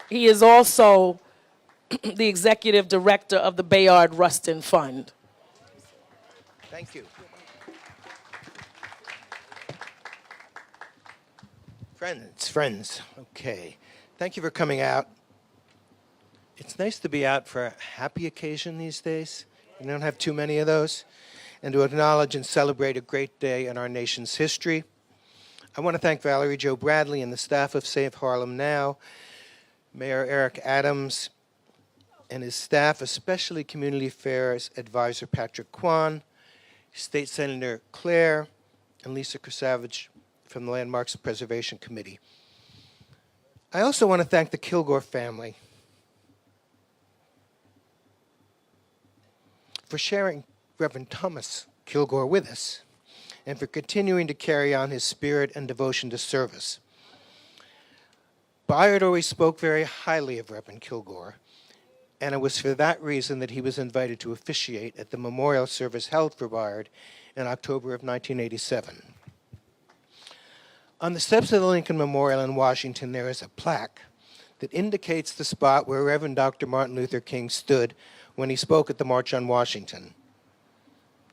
He is also the executive director of the Bayard Rustin Fund. Thank you. Friends, okay. Thank you for coming out. It's nice to be out for a happy occasion these days. We don't have too many of those. And to acknowledge and celebrate a great day in our nation's history. I want to thank Valerie Jo Bradley and the staff of Save Harlem Now, Mayor Eric Adams and his staff, especially Community Affairs Advisor Patrick Kwan, State Senator Claire, and Lisa Krasavage from the Landmarks Preservation Committee. I also want to thank the Kilgore family for sharing Reverend Thomas Kilgore with us and for continuing to carry on his spirit and devotion to service. Bayard always spoke very highly of Reverend Kilgore, and it was for that reason that he was invited to officiate at the memorial service held for Bayard in October of 1987. On the steps of the Lincoln Memorial in Washington, there is a plaque that indicates the spot where Reverend Dr. Martin Luther King stood when he spoke at the March on Washington.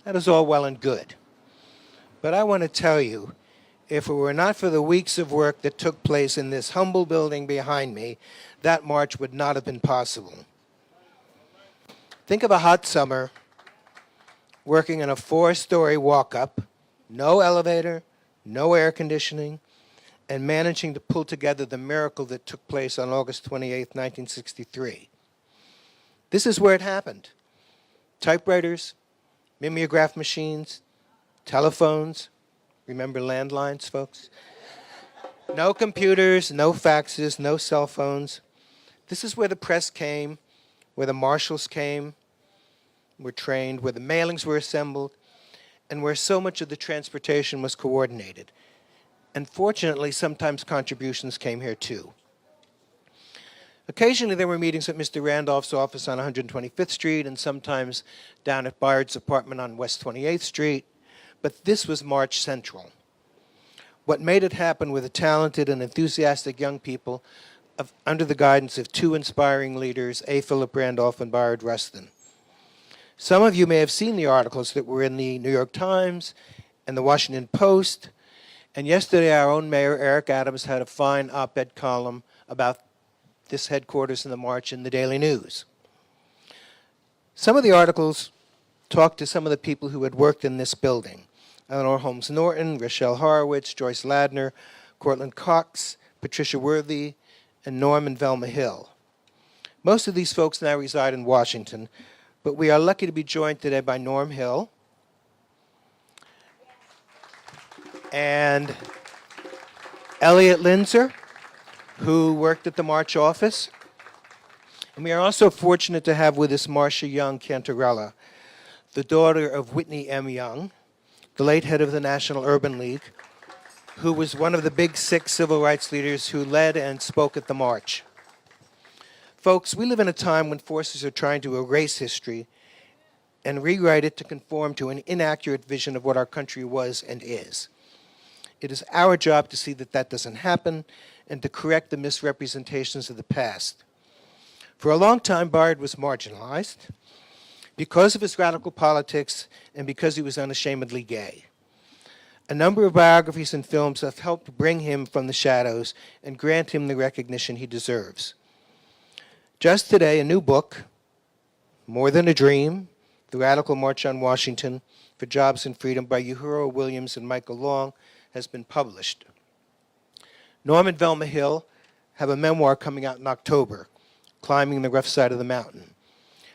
That is all well and good. But I want to tell you, if it were not for the weeks of work that took place in this humble building behind me, that march would not have been possible. Think of a hot summer, working in a 4-story walk-up, no elevator, no air conditioning, and managing to pull together the miracle that took place on August 28, 1963. This is where it happened. Typewriters, mimeograph machines, telephones. Remember landlines, folks? No computers, no faxes, no cell phones. This is where the press came, where the marshals came, were trained, where the mailings were assembled, and where so much of the transportation was coordinated. And fortunately, sometimes contributions came here too. Occasionally, there were meetings at Mr. Randolph's office on 125th Street and sometimes down at Bayard's apartment on West 28th Street, but this was March Central. What made it happen were the talented and enthusiastic young people under the guidance of 2 inspiring leaders, A. Philip Randolph and Bayard Rustin. Some of you may have seen the articles that were in the New York Times and the Washington Post, and yesterday our own Mayor Eric Adams had a fine op-ed column about this headquarters in the march in the Daily News. Some of the articles talked to some of the people who had worked in this building. Eleanor Holmes Norton, Rochelle Horowitz, Joyce Ladner, Cortland Cox, Patricia Worthy, and Norm and Velma Hill. Most of these folks now reside in Washington, but we are lucky to be joined today by Norm Hill and Elliot Linzer, who worked at the March office. And we are also fortunate to have with us Marcia Young Cantarella, the daughter of Whitney M. Young, the late head of the National Urban League, who was one of the big 6 civil rights leaders who led and spoke at the march. Folks, we live in a time when forces are trying to erase history and rewrite it to conform to an inaccurate vision of what our country was and is. It is our job to see that that doesn't happen and to correct the misrepresentations of the past. For a long time, Bayard was marginalized because of his radical politics and because he was unashamedly gay. A number of biographies and films have helped bring him from the shadows and grant him the recognition he deserves. Just today, a new book, More Than a Dream, The Radical March on Washington for Jobs and Freedom by Uhura Williams and Michael Long, has been published. Norm and Velma Hill have a memoir coming out in October, Climbing the Rough Side of the Mountain,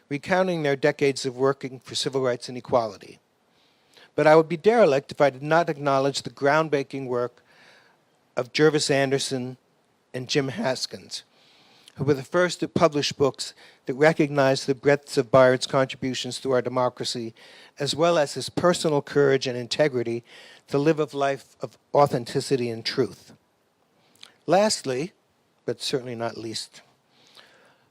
recounting their decades of working for civil rights and equality. But I would be derelict if I did not acknowledge the groundbreaking work of Jervis Anderson and Jim Haskins, who were the first to publish books that recognized the breadth of Bayard's contributions to our democracy, as well as his personal courage and integrity to live a life of authenticity and truth. Lastly, but certainly not least,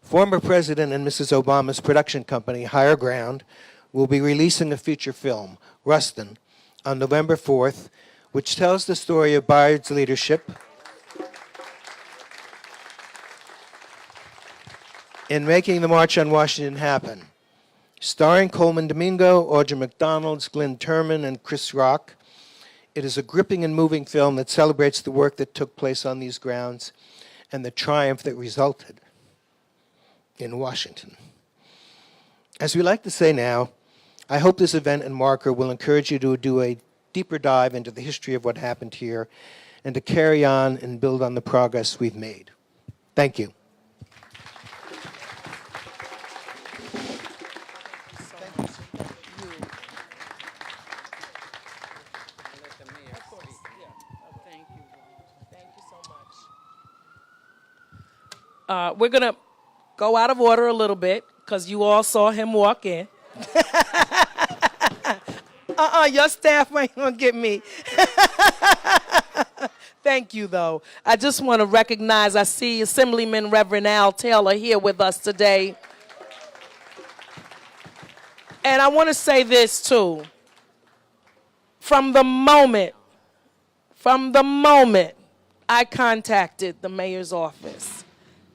former President and Mrs. Obama's production company, Higher Ground, will be releasing a feature film, Rustin, on November 4th, which tells the story of Bayard's leadership in making the March on Washington happen. Starring Coleman Domingo, Audra McDonald, Glenn Turman, and Chris Rock, it is a gripping and moving film that celebrates the work that took place on these grounds and the triumph that resulted in Washington. As we like to say now, I hope this event and marker will encourage you to do a deeper dive into the history of what happened here and to carry on and build on the progress we've made. Thank you. We're going to go out of order a little bit because you all saw him walk in. Your staff ain't going to get me. Thank you, though. I just want to recognize, I see Assemblyman Reverend Al Taylor here with us today. And I want to say this, too. From the moment I contacted the mayor's office,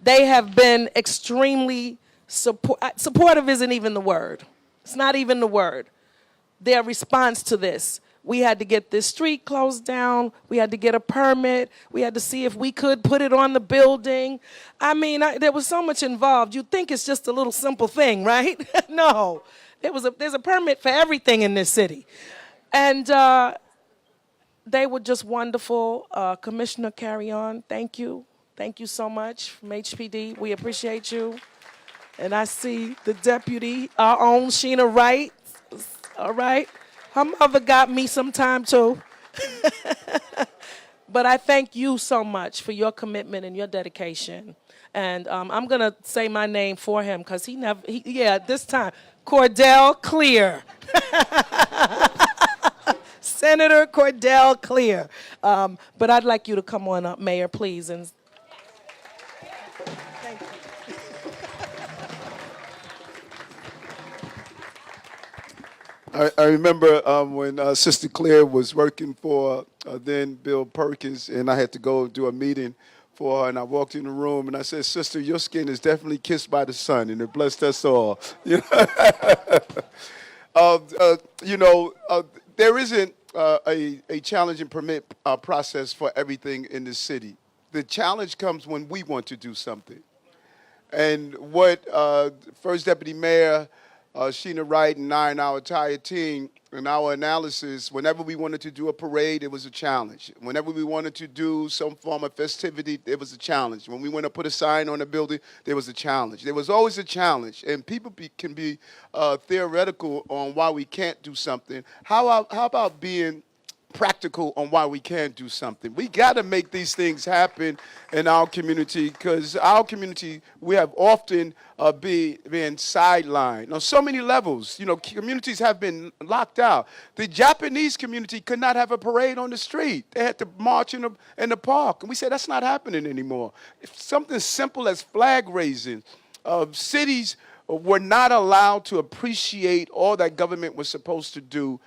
they have been extremely supportive isn't even the word. It's not even the word. Their response to this, we had to get this street closed down. We had to get a permit. We had to see if we could put it on the building. I mean, there was so much involved. You'd think it's just a little simple thing, right? No, there's a permit for everything in this city. And they were just wonderful. Commissioner Carry On, thank you. Thank you so much from HPD. We appreciate you. And I see the deputy, our own Sheena Wright. All right. Her mother got me some time too. But I thank you so much for your commitment and your dedication. And I'm going to say my name for him because this time, Cordell Clear. Senator Cordell Clear. But I'd like you to come on up, Mayor, please. And thank you. I remember when Sister Claire was working for then Bill Perkins, and I had to go do a meeting for her, and I walked in the room, and I said, "Sister, your skin is definitely kissed by the sun, and it blessed us all." There isn't a challenge and permit process for everything in the city. The challenge comes when we want to do something. And what First Deputy Mayor Sheena Wright and I and our entire team and our analysis, whenever we wanted to do a parade, it was a challenge. Whenever we wanted to do some form of festivity, it was a challenge. When we went to put a sign on a building, there was a challenge. There was always a challenge. And people can be theoretical on why we can't do something. How about being practical on why we can't do something? We got to make these things happen in our community because our community, we have often been sidelined on so many levels. Communities have been locked out. The Japanese community could not have a parade on the street. They had to march in the park. And we said, that's not happening anymore. If something simple as flag raising, cities were not allowed to appreciate all that government was supposed to do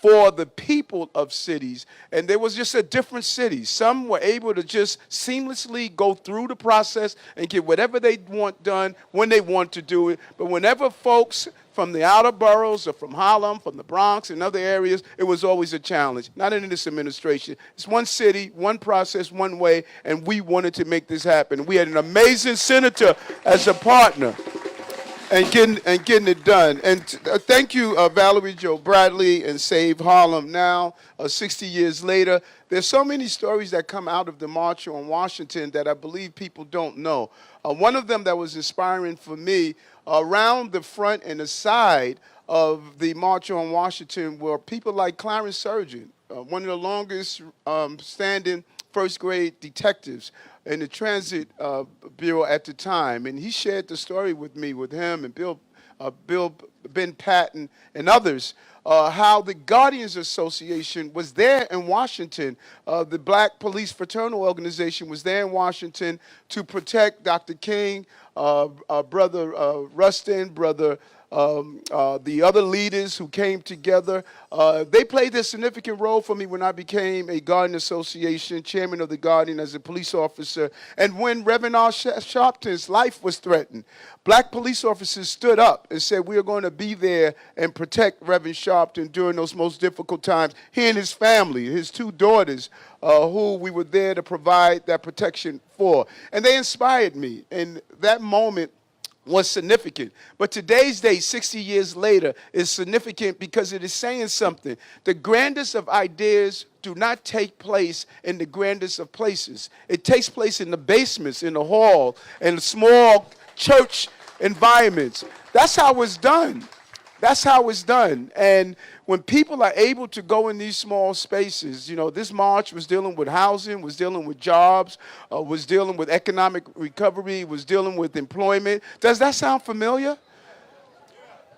for the people of cities. And there was just a different city. Some were able to just seamlessly go through the process and get whatever they want done when they want to do it. But whenever folks from the outer boroughs or from Harlem, from the Bronx and other areas, it was always a challenge. Not in this administration. It's one city, one process, one way, and we wanted to make this happen. We had an amazing senator as a partner. And getting it done. And thank you, Valerie Jo Bradley and Save Harlem Now, 60 years later. There's so many stories that come out of the March on Washington that I believe people don't know. One of them that was inspiring for me, around the front and the side of the March on Washington were people like Clarence Surgeon, one of the longest standing first grade detectives in the Transit Bureau at the time. And he shared the story with me, with him and Bill Ben Patton and others, how the Guardians Association was there in Washington. The Black Police Fraternal Organization was there in Washington to protect Dr. King, Brother Rustin, Brother the other leaders who came together. They played a significant role for me when I became a Guardian Association, chairman of the Guardian as a police officer. And when Reverend R. Sharpton's life was threatened, black police officers stood up and said, we are going to be there and protect Reverend Sharpton during those most difficult times. He and his family, his two daughters, who we were there to provide that protection for. And they inspired me. And that moment was significant. But today's day, 60 years later, is significant because it is saying something. The grandest of ideas do not take place in the grandest of places. It takes place in the basements, in the hall, in small church environments. That's how it's done. That's how it's done. And when people are able to go in these small spaces, you know, this march was dealing with housing, was dealing with jobs, was dealing with economic recovery, was dealing with employment. Does that sound familiar?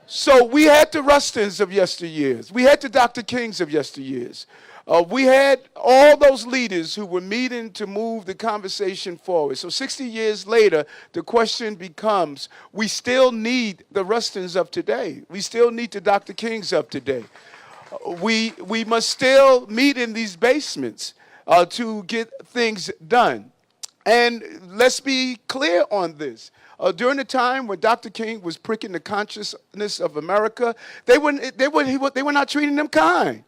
So we had the Rustins of yesteryears. We had the Dr. Kings of yesteryears. We had all those leaders who were meeting to move the conversation forward. So 60 years later, the question becomes, we still need the Rustins of today. We still need the Dr. Kings of today. We must still meet in these basements to get things done. And let's be clear on this. During the time when Dr. King was pricking the consciousness of America, they were not treating them kind.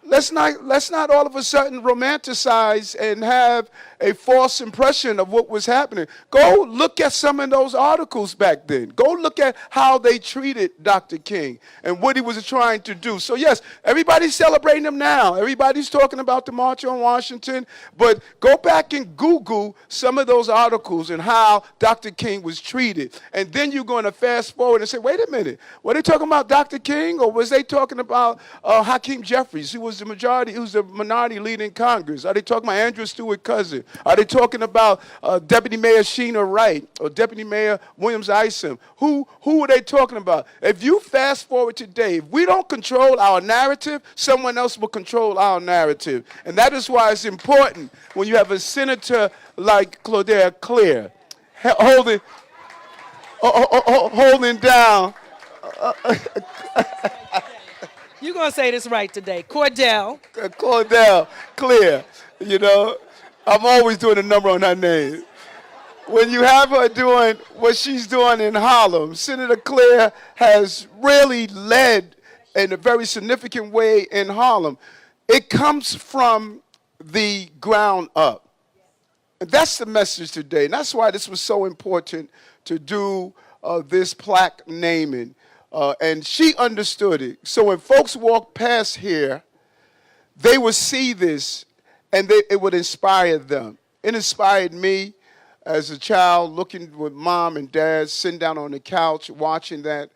Let's not all of a sudden romanticize and have a false impression of what was happening. Go look at some of those articles back then. Go look at how they treated Dr. King and what he was trying to do. So yes, everybody's celebrating him now. Everybody's talking about the March on Washington. But go back and Google some of those articles and how Dr. King was treated. And then you're going to fast forward and say, wait a minute, were they talking about Dr. King or was they talking about Hakeem Jeffries, who was the minority leader in Congress? Are they talking about Andrew Stewart Cousin? Are they talking about Deputy Mayor Sheena Wright or Deputy Mayor Williams Isom? Who are they talking about? If you fast forward today, if we don't control our narrative, someone else will control our narrative. And that is why it's important when you have a senator like Claudette Clear holding down. You're going to say this right today. Cordell Clear. You know, I'm always doing a number on her name. When you have her doing what she's doing in Harlem, Senator Clear has really led in a very significant way in Harlem. It comes from the ground up. And that's the message today. And that's why this was so important to do this plaque naming. And she understood it. So when folks walk past here, they would see this and it would inspire them. It inspired me as a child looking with mom and dad, sitting down on the couch, watching that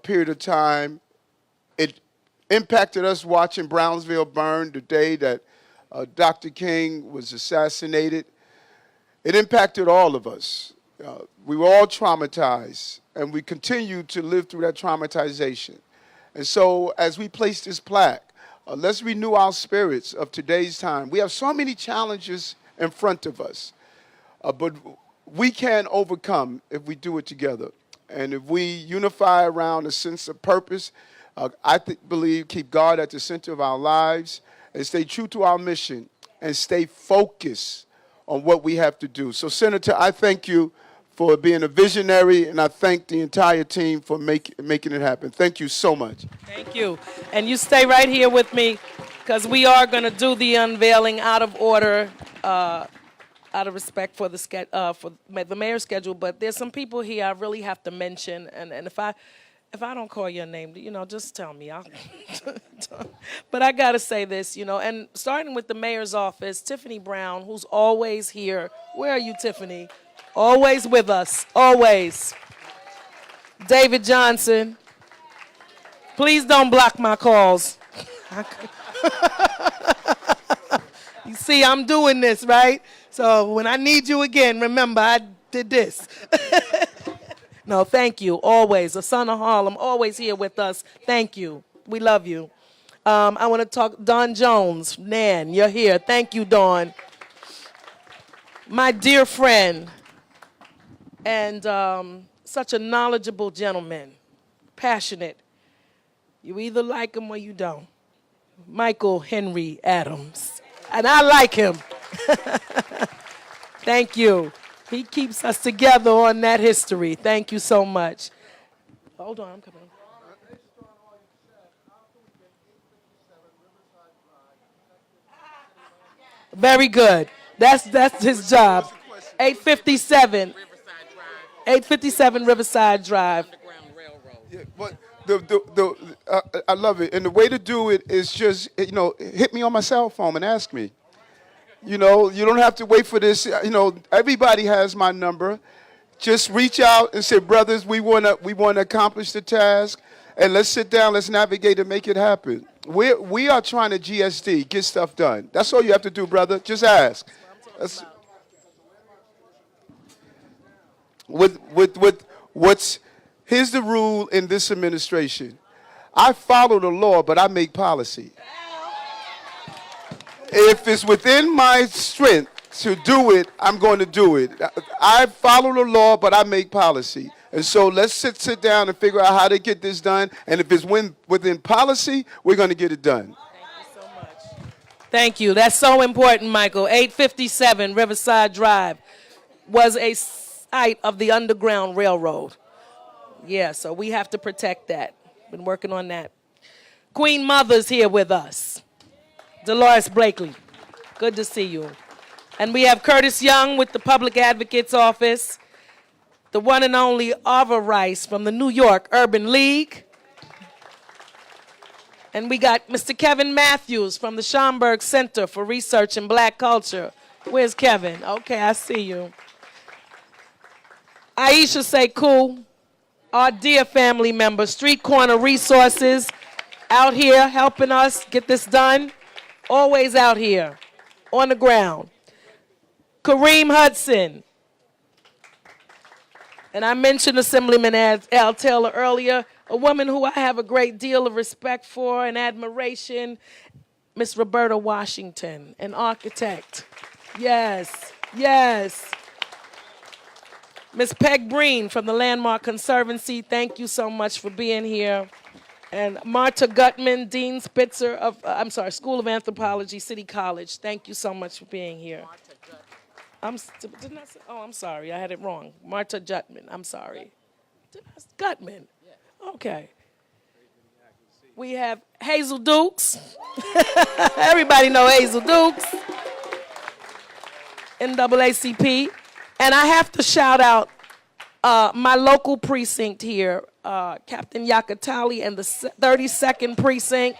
period of time. It impacted us watching Brownsville burn the day that Dr. King was assassinated. It impacted all of us. We were all traumatized, and we continue to live through that traumatization. And so as we place this plaque, let's renew our spirits of today's time. We have so many challenges in front of us, but we can overcome if we do it together. And if we unify around a sense of purpose, believe keep God at the center of our lives and stay true to our mission and stay focused on what we have to do. So, Senator, I thank you for being a visionary, and I thank the entire team for making it happen. Thank you so much. Thank you. And you stay right here with me because we are going to do the unveiling out of order, out of respect for the mayor's schedule. But there's some people here I really have to mention, and if I don't call your name, you know, just tell me. But I got to say this, you know, and starting with the mayor's office, Tiffany Brown, who's always here. Where are you, Tiffany? Always with us, always. David Johnson, please don't block my calls. You see, I'm doing this, right? So when I need you again, remember I did this. No, thank you, always. A son of Harlem, always here with us. Thank you. We love you. I want to talk, Dawn Jones, Nan, you're here. Thank you, Dawn. My dear friend, and such a knowledgeable gentleman, passionate. You either like him or you don't. Michael Henry Adams. And I like him. Thank you. He keeps us together on that history. Thank you so much. Hold on, I'm coming. Very good. That's his job. 857. 857 Riverside Drive. Yeah, but I love it. And the way to do it is just, hit me on my cell phone and ask me. You don't have to wait for this. Everybody has my number. Just reach out and say, brothers, we want to accomplish the task, and let's sit down, let's navigate and make it happen. We are trying to GSD, get stuff done. That's all you have to do, brother. Just ask. Here's the rule in this administration. I follow the law, but I make policy. If it's within my strength to do it, I'm going to do it. I follow the law, but I make policy. And so let's sit down and figure out how to get this done. And if it's within policy, we're going to get it done. Thank you so much. Thank you. That's so important, Michael. 857 Riverside Drive was a site of the Underground Railroad. Yeah, so we have to protect that. Been working on that. Queen Mother's here with us. Dolores Blakely, good to see you. And we have Curtis Young with the Public Advocate's Office, the one and only Arva Rice from the New York Urban League. And we got Mr. Kevin Matthews from the Schomburg Center for Research in Black Culture. Where's Kevin? Okay, I see you. Aisha Sekou, our dear family member, Street Corner Resources, out here helping us get this done. Always out here, on the ground. Kareem Hudson. And I mentioned Assemblyman Al Taylor earlier, a woman who I have a great deal of respect for and admiration, Miss Roberta Washington, an architect. Yes, yes. Miss Peg Breen from the Landmark Conservancy, thank you so much for being here. And Marta Gutman, Dean Spitzer of, School of Anthropology, City College. Thank you so much for being here. I'm sorry, I had it wrong. Marta Jutman, I'm sorry. Gutman, okay. We have Hazel Dukes. Everybody know Hazel Dukes. NAACP. And I have to shout out my local precinct here, Captain Yakatali and the 32nd Precinct.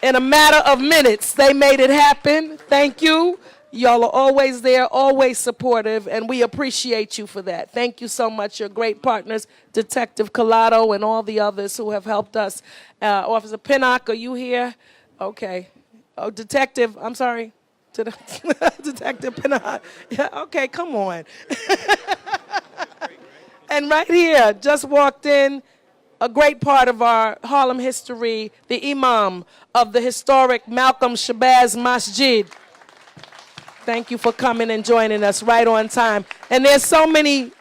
In a matter of minutes, they made it happen. Thank you. Y'all are always there, always supportive, and we appreciate you for that. Thank you so much. You're great partners, Detective Collado and all the others who have helped us. Officer Pinnock, are you here? Okay. Oh, Detective, I'm sorry. Detective Pinnock. Yeah, okay, come on. And right here, just walked in, a great part of our Harlem history, the Imam of the historic Malcolm Shabazz Masjid. Thank you for coming and joining us right on time. And there's so many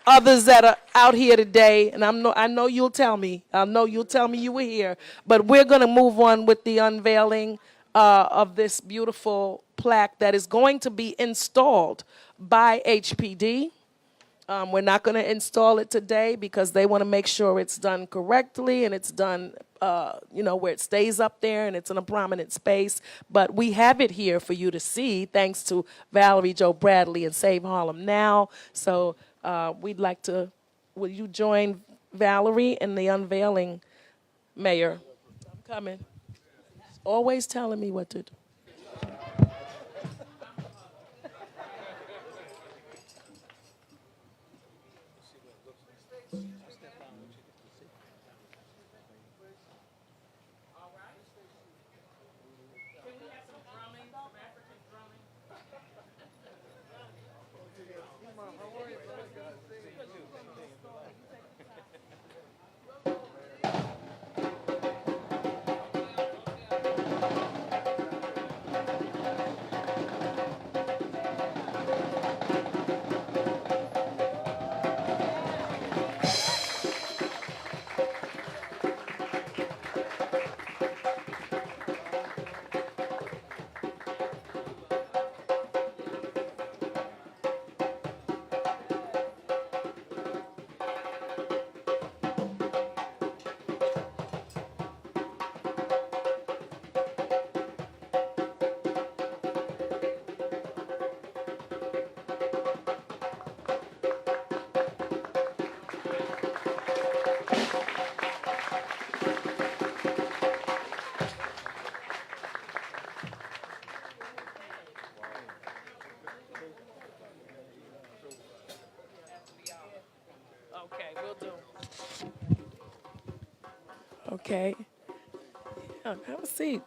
others that are out here today, and I know you'll tell me. I know you'll tell me you were here. But we're going to move on with the unveiling of this beautiful plaque that is going to be installed by HPD. We're not going to install it today because they want to make sure it's done correctly and it's done, where it stays up there and it's in a prominent space. But we have it here for you to see, thanks to Valerie Jo Bradley and Save Harlem Now. So we'd like to, will you join Valerie in the unveiling, Mayor? I'm coming. Always telling me what to do. will do. Okay. Yeah, have a seat.